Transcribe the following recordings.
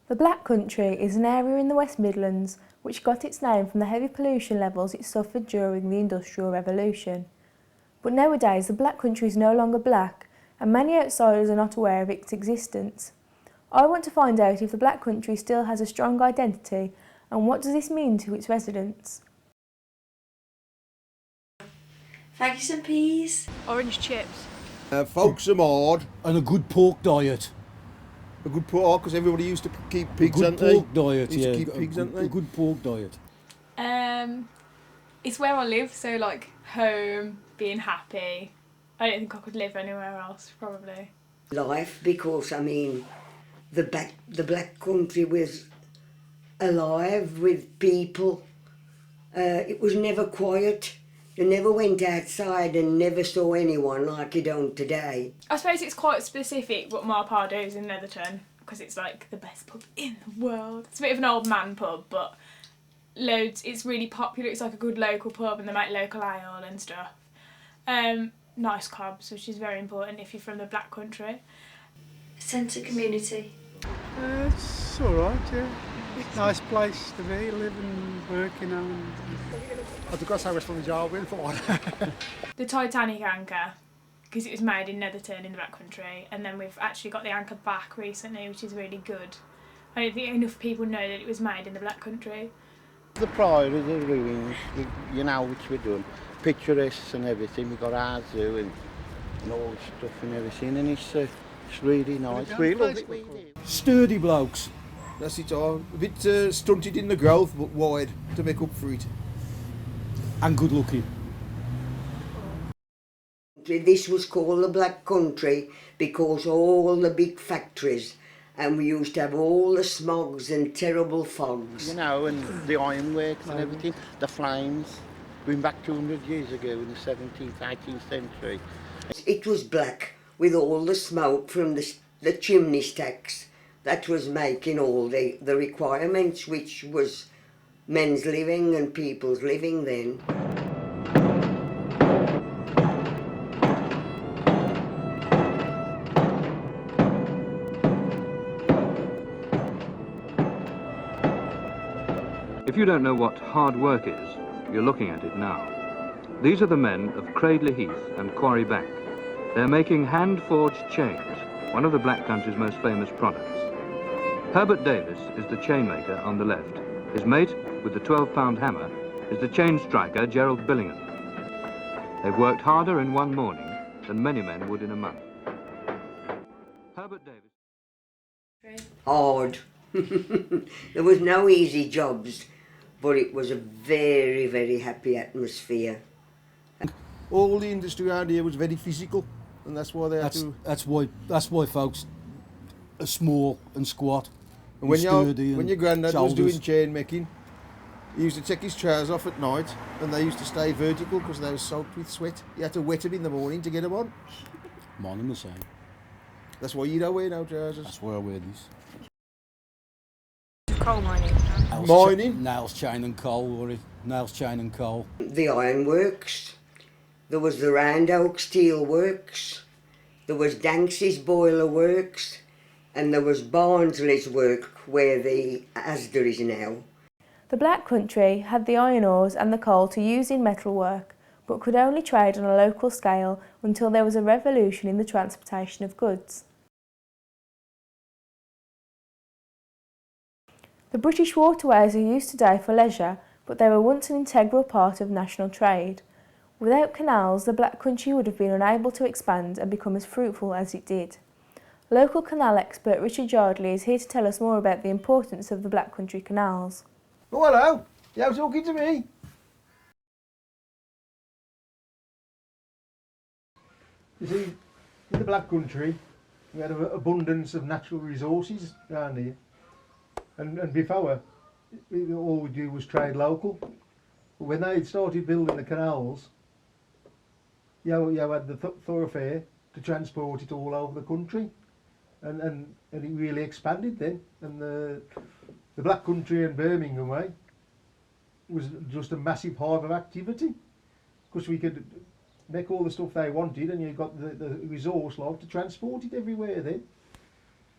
The Black Country is an area in the West Midlands which got its name from the heavy pollution levels it suffered during the Industrial Revolution. But nowadays the Black Country is no longer black and many outsiders are not aware of its existence. I want to find out if the Black Country still has a strong identity and what does this mean to its residents. Fagies and peas. Orange chips. Folk some hard. And a good pork diet. A good pork, because everybody used to keep pigs, a hadn't good they? pork diet, Used yeah. to keep pigs, hadn't they? A good pork diet. It's where I live, so like home, being happy. I don't think I could live anywhere else, probably. Life, because I mean, the Black Country was alive with people. It was never quiet. You never went outside and never saw anyone like you don't today. I suppose it's quite specific what Marpardo's in Netherton, because it's like the best pub in the world. It's a bit of an old man pub, but it's really popular. It's like a good local pub and they make local ale and stuff. Nice cobs, which is very important if you're from the Black Country. Sense of community. It's alright, yeah. Nice place to be, live and work, you know. I've got to say, from the job in for The Titanic anchor, because it was made in Netherton in the Black Country, and then we've actually got the anchor back recently, which is really good. I don't think enough people know that it was made in the Black Country. The pride of the ruins, you know, which we're doing, picturesque and everything. We've got our zoo and all this stuff and everything, and it's really nice. We love it. Sturdy blokes. That's it all. A bit stunted in the growth, but wide to make up for it. And good looking. This was called the Black Country because all the big factories, and we used to have all the smogs and terrible fogs. You know, and the ironworks and everything, the flames, going back 200 years ago in the 17th, 18th century. It was black with all the smoke from the chimney stacks that was making all the requirements, which was men's living and people's living then. If you don't know what hard work is, you're looking at it now. These are the men of Cradley Heath and Quarry Bank. They're making hand-forged chains, one of the Black Country's most famous products. Herbert Davis is the chainmaker on the left. His mate, with the 12-pound hammer, is the chain striker Gerald Billingham. They've worked harder in one morning than many men would in a month. Herbert Davis. Hard. There was no easy jobs, but it was a very, very happy atmosphere. All the industry around here was very physical, and that's why they had to... That's why folks are small and squat. And when sturdy your granddad was shoulders. doing chain making, he used to take his trousers off at night, and they used to stay vertical because they were soaked with sweat. You had to wet them in the morning to get them on. Mine the same. That's why you don't wear no trousers. That's why I wear these. Coal mining. Mining? Nails, chain and coal, Rory. Nails, chain and coal. The ironworks, there was the Round Oak Steel Works, there was Danksy's Boiler Works, and there was Barnsley's work where the Asda is now. The Black Country had the iron ores and the coal to use in metalwork, but could only trade on a local scale until there was a revolution in the transportation of goods. The British waterways are used today for leisure, but they were once an integral part of national trade. Without canals, the Black Country would have been unable to expand and become as fruitful as it did. Local canal expert Richard Yardley is here to tell us more about the importance of the Black Country canals. Oh, hello. You're talking to me. You see, in the Black Country, we had an abundance of natural resources around here. And before, all we do was trade local. But when they started building the canals, you had the thoroughfare to transport it all over the country. And it really expanded then. And the Black Country and Birmingham way was just a massive hive of activity. Because we could make all the stuff they wanted and you got the resource like to transport it everywhere then.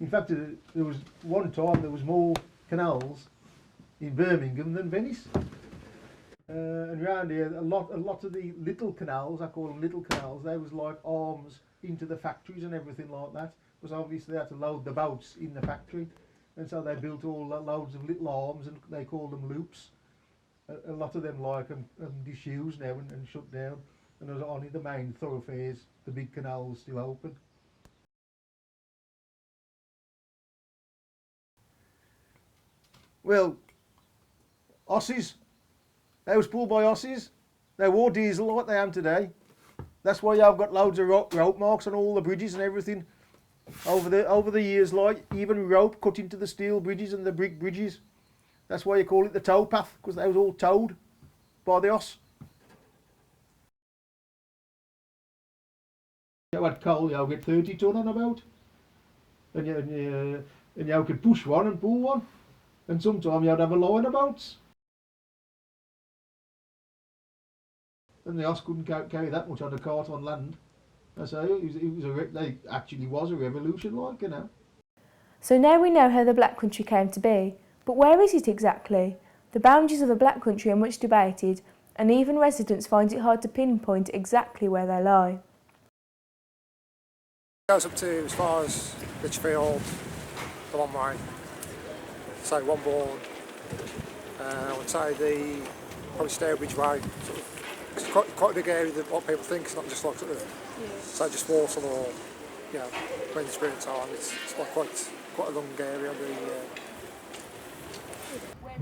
In fact, there was one time there was more canals in Birmingham than Venice. And round here, a lot of the little canals, I call them little canals, they was like arms into the factories and everything like that. Because obviously they had to load the boats in the factory. And so they built all loads of little arms and they call them loops. A lot of them like disused now and shut down. And there's only the main thoroughfares, the big canals still open. Well, Aussies, they was pulled by Aussies. They wore diesel like they am today. That's why I've got loads of rope marks on all the bridges and everything. Over the years, like even rope cut into the steel bridges and the brick bridges. That's why you call it the tow path, because they was all towed by the Auss. You had coal, you get 30 ton on a boat. And you could push one and pull one. And sometimes you'd have a line of boats. And the Auss couldn't carry that much on a cart on land. I say, they actually was a revolution, like, you know. So now we know how the Black Country came to be, but where is it exactly? The boundaries of the Black Country are much debated, and even residents find it hard to pinpoint exactly where they lie. It goes up to as far as Lichfield, the one way, say Wombourne, I would say probably Stourbridge way. It's quite a big area than what people think. It's not just like sort of, say just Walsall or, you know, when the spring time. It's like quite a long area.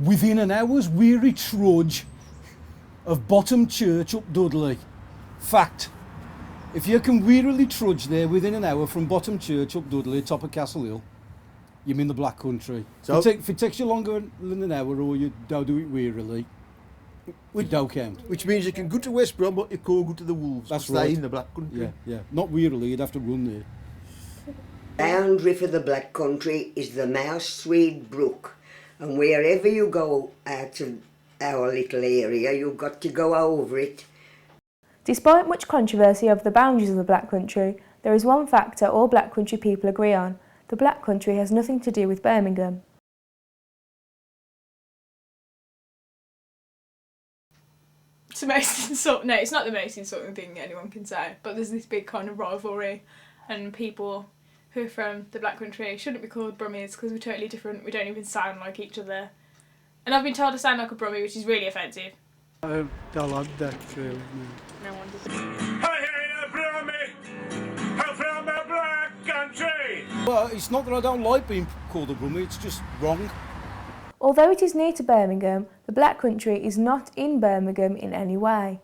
Within an hour's weary trudge of Bottom Church up Dudley. Fact. If you can wearily trudge there within an hour from Bottom Church up Dudley, top of Castle Hill, you're in the Black Country. So if it takes you longer than an hour or you don't do it wearily, it don't count. Which means you can go to West Brom, but you can't go to the Wolves. That's stay right. In the Black Country. Yeah. Not wearily, you'd have to run there. Boundary for the Black Country is the Mouse Swede Brook, and wherever you go out of our little area, you've got to go over it. Despite much controversy over the boundaries of the Black Country, there is one factor all Black Country people agree on. The Black Country has nothing to do with Birmingham. It's the most insulting. No, it's not the most insulting thing anyone can say. But there's this big kind of rivalry, and people who are from the Black Country shouldn't be called Brummies because we're totally different. We don't even sound like each other. And I've been told I sound like a Brummie, which is really offensive. I don't like that too. No one does. I hear you, Brummie. I'm from the Black Country. Well, it's not that I don't like being called a Brummie, it's just wrong. Although it is near to Birmingham, the Black Country is not in Birmingham in any way.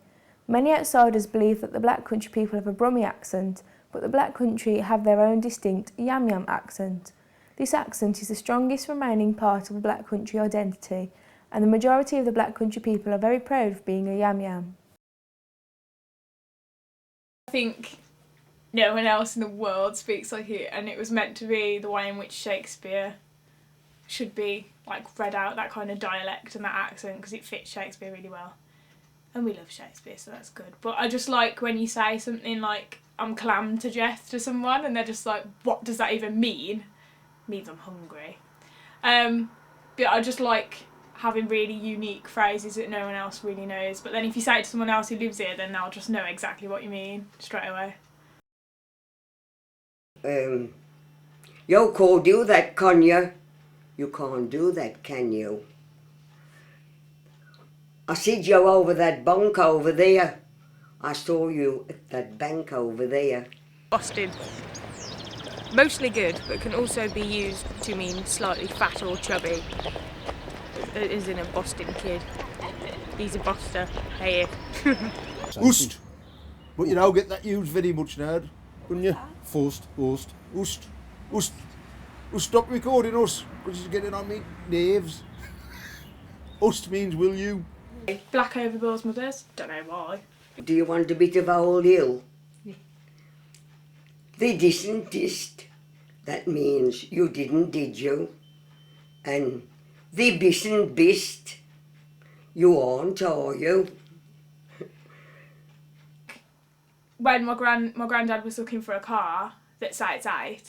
Many outsiders believe that the Black Country people have a Brummie accent, but the Black Country have their own distinct Yam Yam accent. This accent is the strongest remaining part of the Black Country identity, and the majority of the Black Country people are very proud of being a Yam Yam. I think no one else in the world speaks like it, and it was meant to be the way in which Shakespeare should be like read out, that kind of dialect and that accent, because it fits Shakespeare really well. And we love Shakespeare, so that's good. But I just like when you say something like, I'm clam to Jeff to someone, and they're just like, what does that even mean? It means I'm hungry. But I just like having really unique phrases that no one else really knows. But then if you say it to someone else who lives here, then they'll just know exactly what you mean straight away. You can't do that, can you? You can't do that, can you? I see you over that bank over there. I saw you at that bank over there. Boston. Mostly good, but can also be used to mean slightly fat or chubby. It is in a Boston kid. He's a Boster. Hey. Oost. But you don't get that used very much now, couldn't you? Forced. Oost. Oost. Stop recording us, because it's getting on me nerves. Ust means will you. Black over Bill's mothers. Don't know why. Do you want a bit of old hill? They didn't dist. That means you didn't, did you? And they bisn't bist. You aren't, are you? When my granddad was looking for a car that sat 8,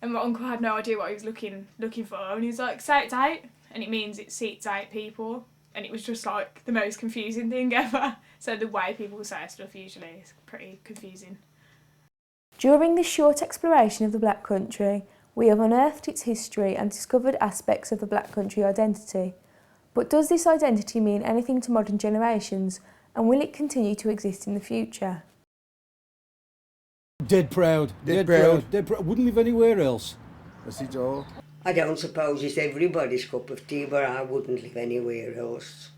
And my uncle had no idea what he was looking for, and he was like, "Say it's 8," and it means it seats 8 people, and it was just like the most confusing thing ever. So the way people say stuff usually is pretty confusing. During this short exploration of the Black Country, we have unearthed its history and discovered aspects of the Black Country identity. But does this identity mean anything to modern generations, and will it continue to exist in the future? Dead proud. Dead proud. Dead proud. Wouldn't live anywhere else. That's it all. I don't suppose it's everybody's cup of tea, but I wouldn't live anywhere else.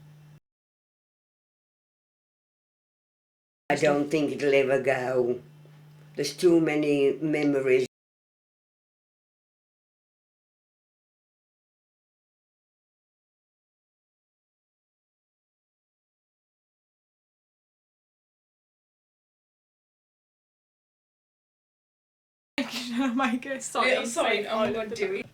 I don't think it'll ever go. There's too many memories. Make a sign. I'm going to do it.